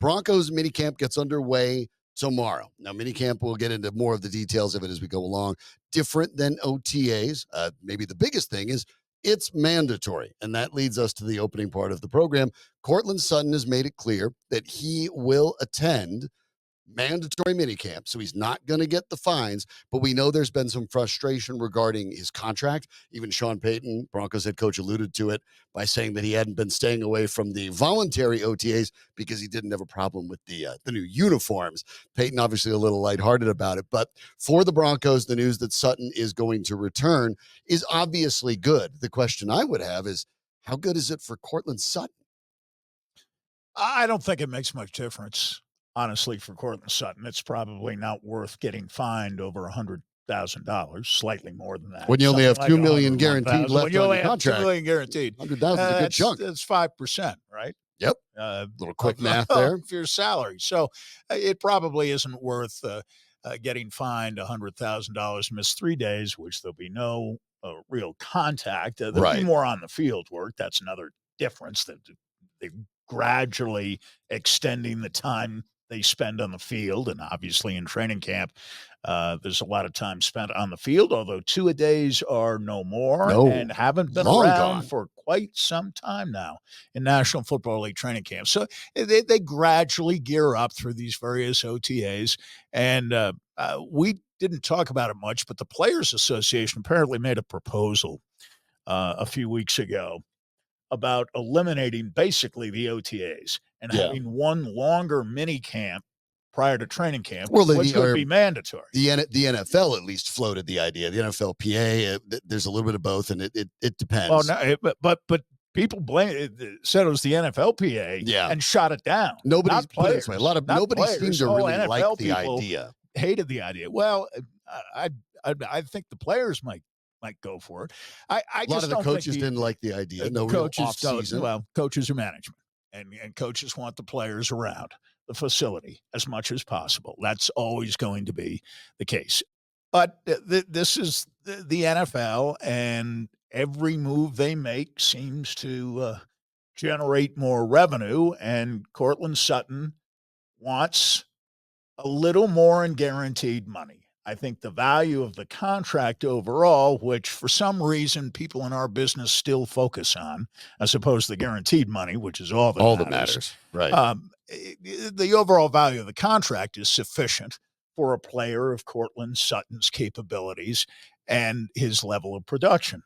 Broncos minicamp gets underway tomorrow. Now, minicamp, we'll get into more of the details of it as we go along. Different than OTAs. Maybe the biggest thing is it's mandatory. And that leads us to the opening part of the program. Courtland Sutton has made it clear that he will attend mandatory minicamp, so he's not going to get the fines, but we know there's been some frustration regarding his contract. Even Sean Payton, Broncos head coach, alluded to it by saying that he hadn't been staying away from the voluntary OTAs because he didn't have a problem with the new uniforms. Payton obviously a little lighthearted about it, but for the Broncos, the news that Sutton is going to return is obviously good. The question I would have is, how good is it for Courtland Sutton? I don't think it makes much difference, honestly, for Courtland Sutton. It's probably not worth getting fined over $100,000, slightly more than that. When you only have like $2 million guaranteed left on your contract. $2 million guaranteed. 100,000 is a good chunk. That's 5%, right? Yep. Little quick math there. For your salary. So it probably isn't worth getting fined $100,000, miss 3 days, which there'll be no real contact. There'll be more on the field work. That's another difference, that they're gradually extending the time they spend on the field. And obviously in training camp, there's a lot of time spent on the field, although 2-a-days are no more and haven't been around for quite some time now in National Football League training camp. So they gradually gear up through these various OTAs. And we didn't talk about it much, but the Players Association apparently made a proposal a few weeks ago about eliminating basically the OTAs and having one longer mini camp prior to training camp, which would be mandatory. The NFL at least floated the idea. The NFLPA, there's a little bit of both, and it depends. Well, no, but people said it was the NFLPA and shot it down. Nobody's players. Nobody seemed to really NFL like the idea. Hated the idea. Well, I think the players might go for it. A lot of the coaches didn't like the idea. No real off-season. Well, coaches are management, and coaches want the players around the facility as much as possible. That's always going to be the case. But this is the NFL, and every move they make seems to generate more revenue, and Courtland Sutton wants a little more in guaranteed money. I think the value of the contract overall, which for some reason people in our business still focus on, as opposed to the guaranteed money, which is all that matters. Right. The overall value of the contract is sufficient for a player of Courtland Sutton's capabilities and his level of production.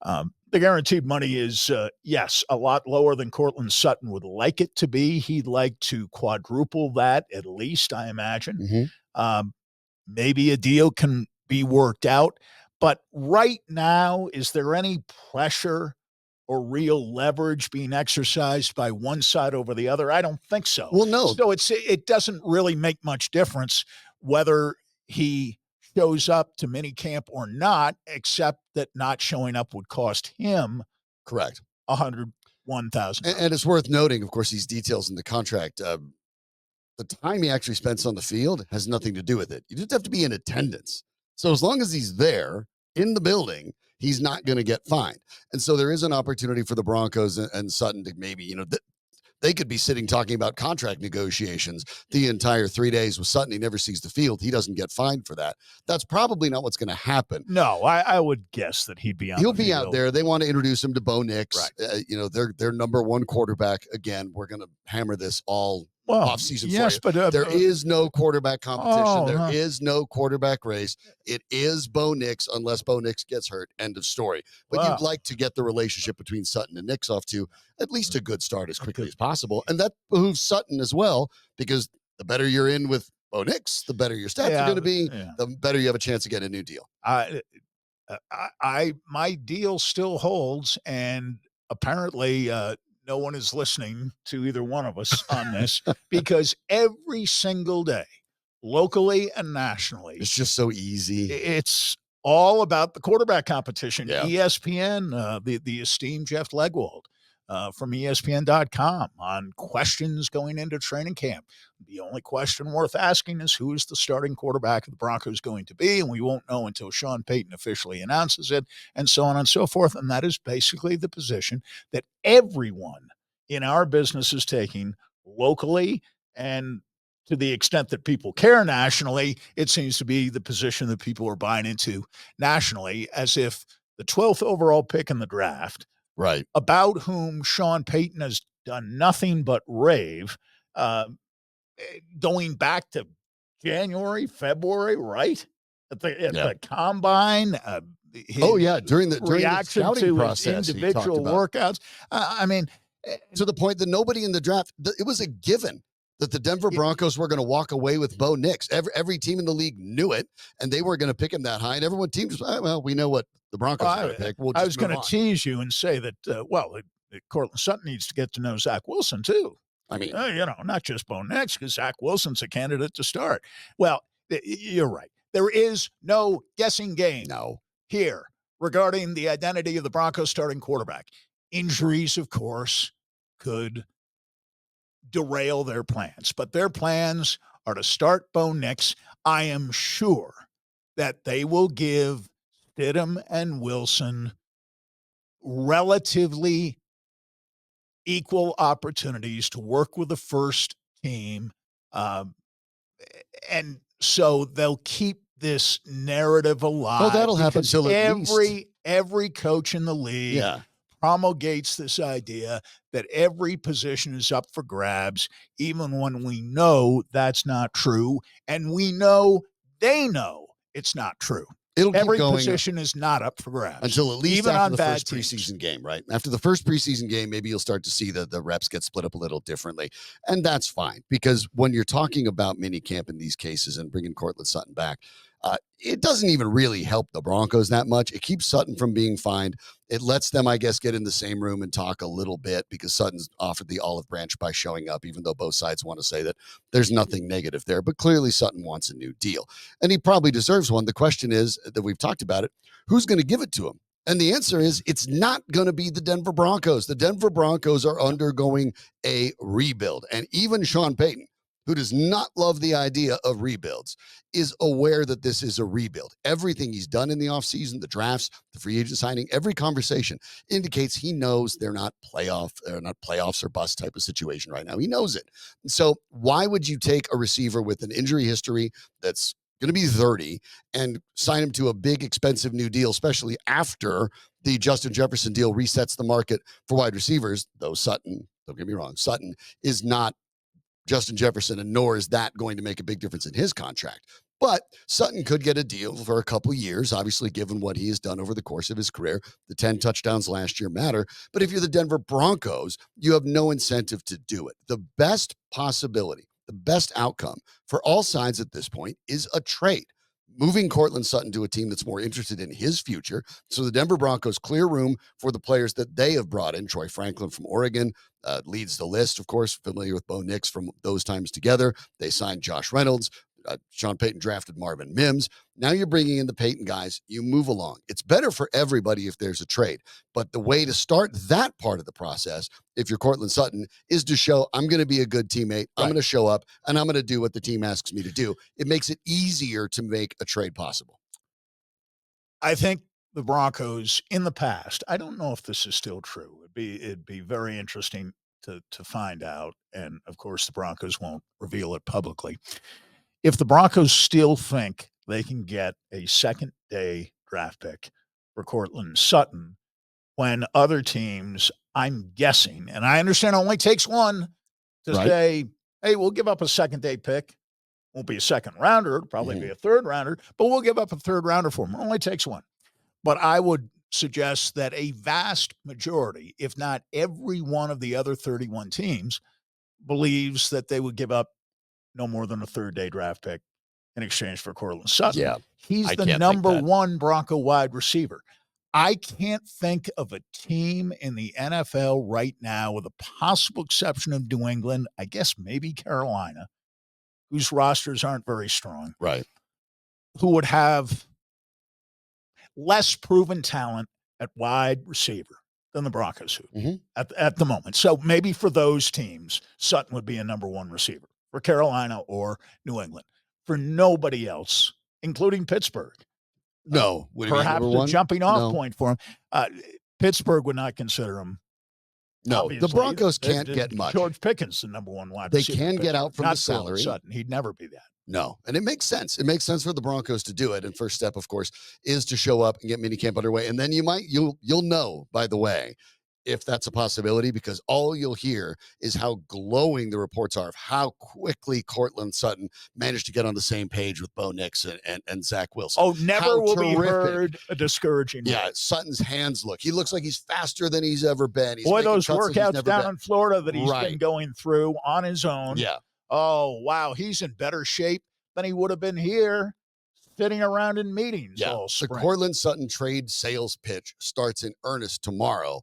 The guaranteed money is, yes, a lot lower than Courtland Sutton would like it to be. He'd like to quadruple that at least, I imagine. Mm-hmm. Maybe a deal can be worked out. But right now, is there any pressure or real leverage being exercised by one side over the other? I don't think so. Well, no. So it doesn't really make much difference whether he shows up to minicamp or not, except that not showing up would cost him $101,000. And it's worth noting, of course, these details in the contract. The time he actually spends on the field has nothing to do with it. You just have to be in attendance. So as long as he's there in the building, he's not going to get fined. And so there is an opportunity for the Broncos and Sutton to maybe, they could be sitting talking about contract negotiations the entire 3 days with Sutton. He never sees the field. He doesn't get fined for that. That's probably not what's going to happen. No, I would guess that he'd be on. He'll be out there. They want to introduce him to Bo Nix. Right. Their number one quarterback. Again, we're going to hammer this all off-season for you. But there is no quarterback competition. There is no quarterback race. It is Bo Nix unless Bo Nix gets hurt. End of story. But you'd like to get the relationship between Sutton and Nix off to at least a good start as quickly as possible. And that behooves Sutton as well, because the better you're in with Bo Nix, the better your stats are going to be, the better you have a chance to get a new deal. My deal still holds, and apparently no one is listening to either one of us on this, because every single day, locally and nationally, it's just so easy. It's all about the quarterback competition. Yeah. ESPN, the esteemed Jeff Legwold from ESPN.com on questions going into training camp. The only question worth asking is, who is the starting quarterback of the Broncos going to be? And we won't know until Sean Payton officially announces it, and so on and so forth. And that is basically the position that everyone in our business is taking locally And to the extent that people care nationally, it seems to be the position that people are buying into nationally, as if the 12th overall pick in the draft, right, about whom Sean Payton has done nothing but rave, going back to January, February, right? At yeah. the combine, Oh, his yeah, during the reaction scouting to his process, he talked individual about workouts. I mean, to the point that nobody in the draft, it was a given that the Denver Broncos were going to walk away with Bo Nix. Every team in the league knew it, and they were going to pick him that high. And everyone teams, well, we know what the Broncos are going to pick. We'll I just was move going to on. tease you and say that, Courtland Sutton needs to get to know Zach Wilson too. I mean, Not just Bo Nix, because Zach Wilson's a candidate to start. Well, you're right. There is no guessing game here regarding the identity of the Broncos starting quarterback. Injuries, of course, could derail their plans, but their plans are to start Bo Nix. I am sure that they will give Stidham and Wilson relatively equal opportunities to work with the first team. Um, and so they'll keep this narrative alive. that'll happen because till at least every coach in the league promulgates this idea that every position is up for grabs, even when we know that's not true, and we know they know it's not true. It'll Every keep going position is not up for grabs until at least even after on the bad first teams. preseason game, right? After the first preseason game, maybe you'll start to see the reps get split up a little differently. And that's fine, because when you're talking about minicamp in these cases and bringing Courtland Sutton back, it doesn't even really help the Broncos that much. It keeps Sutton from being fined. It lets them, I guess, get in the same room and talk a little bit, because Sutton's offered the olive branch by showing up, even though both sides want to say that there's nothing negative there. But clearly Sutton wants a new deal, and he probably deserves one. The question is, that we've talked about it, who's going to give it to him? And the answer is, it's not going to be the Denver Broncos. The Denver Broncos are undergoing a rebuild. And even Sean Payton, who does not love the idea of rebuilds, is aware that this is a rebuild. Everything he's done in the offseason, the drafts, the free agent signing, every conversation indicates he knows they're not playoffs or bust type of situation right now. He knows it. So why would you take a receiver with an injury history that's going to be 30 and sign him to a big, expensive new deal, especially after the Justin Jefferson deal resets the market for wide receivers? Though Sutton, don't get me wrong, Sutton is not Justin Jefferson, and nor is that going to make a big difference in his contract. But Sutton could get a deal for a couple years, obviously, given what he has done over the course of his career. The 10 touchdowns last year matter. But if you're the Denver Broncos, you have no incentive to do it. The best possibility, the best outcome for all sides at this point is a trade. Moving Courtland Sutton to a team that's more interested in his future. So the Denver Broncos clear room for the players that they have brought in. Troy Franklin from Oregon leads the list, of course, familiar with Bo Nix from those times together. They signed Josh Reynolds. Sean Payton drafted Marvin Mims. Now you're bringing in the Payton guys. You move along. It's better for everybody if there's a trade. But the way to start that part of the process, if you're Courtland Sutton, is to show, I'm going to be a good teammate. I'm going to show up, and I'm going to do what the team asks me to do. It makes it easier to make a trade possible. I think the Broncos in the past, I don't know if this is still true. It'd be very interesting to find out. And of course, the Broncos won't reveal it publicly. If the Broncos still think they can get a second day draft pick for Courtland Sutton, when other teams, I'm guessing, and I understand it only takes one to say, hey, we'll give up a second day pick. Won't be a second rounder, it'll probably be a third rounder, but we'll give up a third rounder for him. It only takes one. But I would suggest that a vast majority, if not every one of the other 31 teams, believes that they would give up no more than a third day draft pick in exchange for Courtland Sutton. Yeah, he's the number one Bronco wide receiver. I can't think of a team in the NFL right now, with a possible exception of New England, I guess maybe Carolina, whose rosters aren't very strong, who would have less proven talent at wide receiver than the Broncos do at the moment. So maybe for those teams, Sutton would be a number one receiver. For Carolina or New England. For nobody else, including Pittsburgh. No. Perhaps a jumping off point for him. Pittsburgh would not consider him No, obviously. the Broncos can't get much. George Pickens, the number one wide They receiver. can get out from Not the salary. Sutton. He'd never be that. No, and it makes sense. It makes sense for the Broncos to do it. And first step, of course, is to show up and get minicamp underway. And then you'll know, by the way, if that's a possibility, because all you'll hear is how glowing the reports are of how quickly Courtland Sutton managed to get on the same page with Bo Nix and Zach Wilson. Oh, never how will terrific. be heard a discouraging Yeah, word. Sutton's hands look. He looks like he's faster than he's ever been. He's Boy, making those cuts like he's workouts never down been. in Florida that he's been going through on his own. Yeah. Oh, wow. He's in better shape than he would have been here sitting around in meetings all spring. The Courtland Sutton trade sales pitch starts in earnest tomorrow.